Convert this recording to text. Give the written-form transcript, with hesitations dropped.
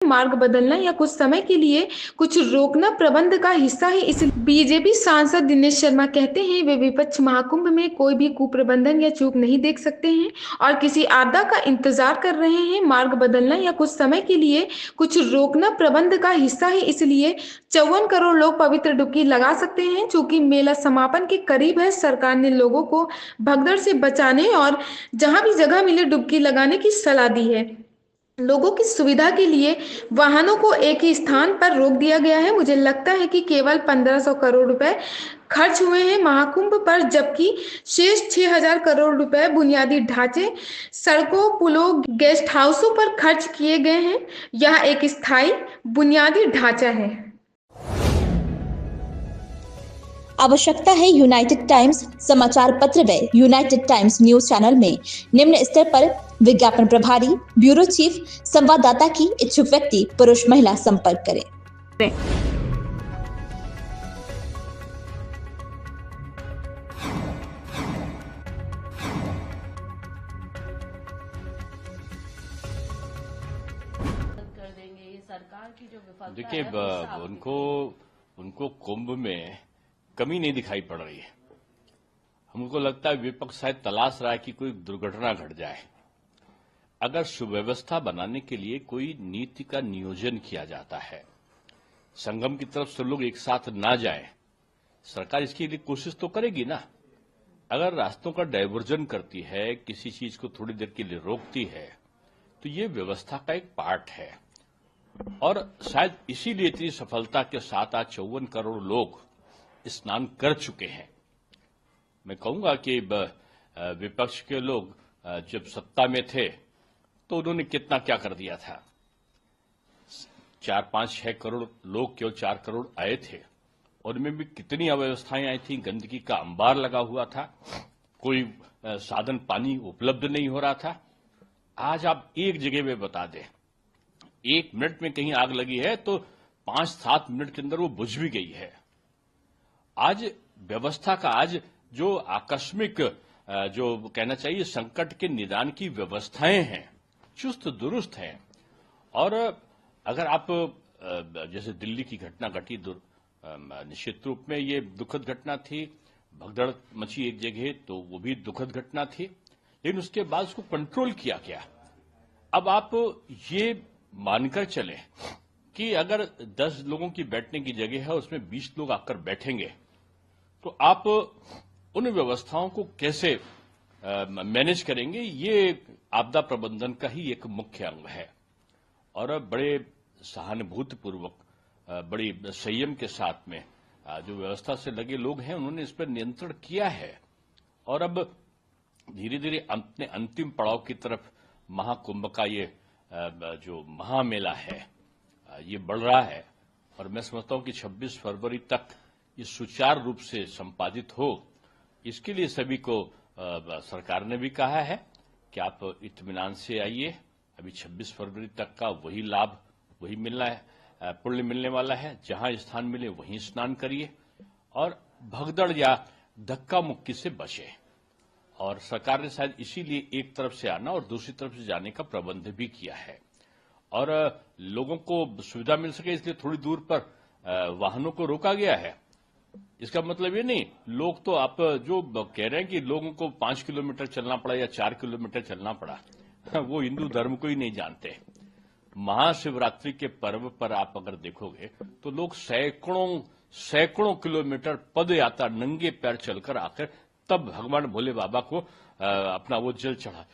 मार्ग बदलना या कुछ समय के लिए कुछ रोकना प्रबंध का हिस्सा है। इस बीजेपी सांसद दिनेश शर्मा कहते हैं वे विपक्ष महाकुंभ में कोई भी कुप्रबंधन या चूक नहीं देख सकते हैं और किसी आपदा का इंतजार कर रहे हैं। मार्ग बदलना या कुछ समय के लिए कुछ रोकना प्रबंध का हिस्सा है, इसलिए 54 करोड़ लोग पवित्र डुबकी लगा सकते हैं। चूंकि मेला समापन के करीब है, सरकार ने लोगों को भगदड़ से बचाने और जहां भी जगह मिले डुबकी लगाने की सलाह दी है। लोगों की सुविधा के लिए वाहनों को एक ही स्थान पर रोक दिया गया है। मुझे लगता है कि केवल 1500 करोड़ रुपए खर्च हुए हैं महाकुंभ पर, जबकि शेष 6000 करोड़ रुपए बुनियादी ढांचे, सड़कों, पुलों, गेस्ट हाउसों पर खर्च किए गए हैं। यह एक स्थायी बुनियादी ढांचा है। आवश्यकता है यूनाइटेड टाइम्स समाचार पत्र व यूनाइटेड टाइम्स न्यूज चैनल में निम्न स्तर पर विज्ञापन प्रभारी, ब्यूरो चीफ, संवाददाता की इच्छुक व्यक्ति पुरुष महिला संपर्क करें। कर देंगे ये सरकार की जो विफलता देखिए, है उनको कुंभ में कमी नहीं दिखाई पड़ रही है। हमको लगता है विपक्ष शायद तलाश रहा है कि कोई दुर्घटना घट जाए। अगर सुव्यवस्था बनाने के लिए कोई नीति का नियोजन किया जाता है, संगम की तरफ से लोग एक साथ ना जाएं, सरकार इसके लिए कोशिश तो करेगी ना। अगर रास्तों का डायवर्जन करती है, किसी चीज को थोड़ी देर के लिए रोकती है, तो ये व्यवस्था का एक पार्ट है। और शायद इसीलिए इतनी सफलता के साथ आज 54 करोड़ लोग स्नान कर चुके हैं। मैं कहूंगा कि विपक्ष के लोग जब सत्ता में थे तो उन्होंने कितना क्या कर दिया था। 4, 5, 6 करोड़ लोग केवल 4 करोड़ आए थे और उनमें भी कितनी अव्यवस्थाएं आई थी। गंदगी का अंबार लगा हुआ था, कोई साधन पानी उपलब्ध नहीं हो रहा था। आज आप एक जगह में बता दें, 1 मिनट में कहीं आग लगी है तो 5-7 मिनट के अंदर वो बुझ भी गई है। आज व्यवस्था का आज जो आकस्मिक जो कहना चाहिए संकट के निदान की व्यवस्थाएं हैं, चुस्त दुरुस्त हैं। और अगर आप जैसे दिल्ली की घटना घटी, निश्चित रूप में ये दुखद घटना थी। भगदड़ मची एक जगह, तो वो भी दुखद घटना थी, लेकिन उसके बाद उसको कंट्रोल किया गया। अब आप ये मानकर चलें कि अगर 10 लोगों की बैठने की जगह है, उसमें 20 लोग आकर बैठेंगे, तो आप उन व्यवस्थाओं को कैसे मैनेज करेंगे। ये आपदा प्रबंधन का ही एक मुख्य अंग है। और बड़े सहानुभूतिपूर्वक, बड़ी संयम के साथ में जो व्यवस्था से लगे लोग हैं, उन्होंने इस पर नियंत्रण किया है। और अब धीरे धीरे अपने अंतिम पड़ाव की तरफ महाकुंभ का ये जो महामेला है, ये बढ़ रहा है। और मैं समझता हूं कि 26 फरवरी तक ये सुचारू रूप से संपादित हो, इसके लिए सभी को सरकार ने भी कहा है कि आप इत्मीनान से आइए। अभी 26 फरवरी तक का वही लाभ, वही मिलना है, पुण्य मिलने वाला है। जहां स्थान मिले वहीं स्नान करिए और भगदड़ या धक्का मुक्की से बचे। और सरकार ने शायद इसीलिए एक तरफ से आना और दूसरी तरफ से जाने का प्रबंध भी किया है। और लोगों को सुविधा मिल सके इसलिए थोड़ी दूर पर वाहनों को रोका गया है। इसका मतलब ये नहीं, लोग तो आप जो कह रहे हैं कि लोगों को 5 किलोमीटर चलना पड़ा या 4 किलोमीटर चलना पड़ा, वो हिंदू धर्म को ही नहीं जानते। महाशिवरात्रि के पर्व पर आप अगर देखोगे तो लोग सैकड़ों किलोमीटर पद यात्रा नंगे पैर चलकर आकर तब भगवान भोले बाबा को अपना वो जल चढ़ा।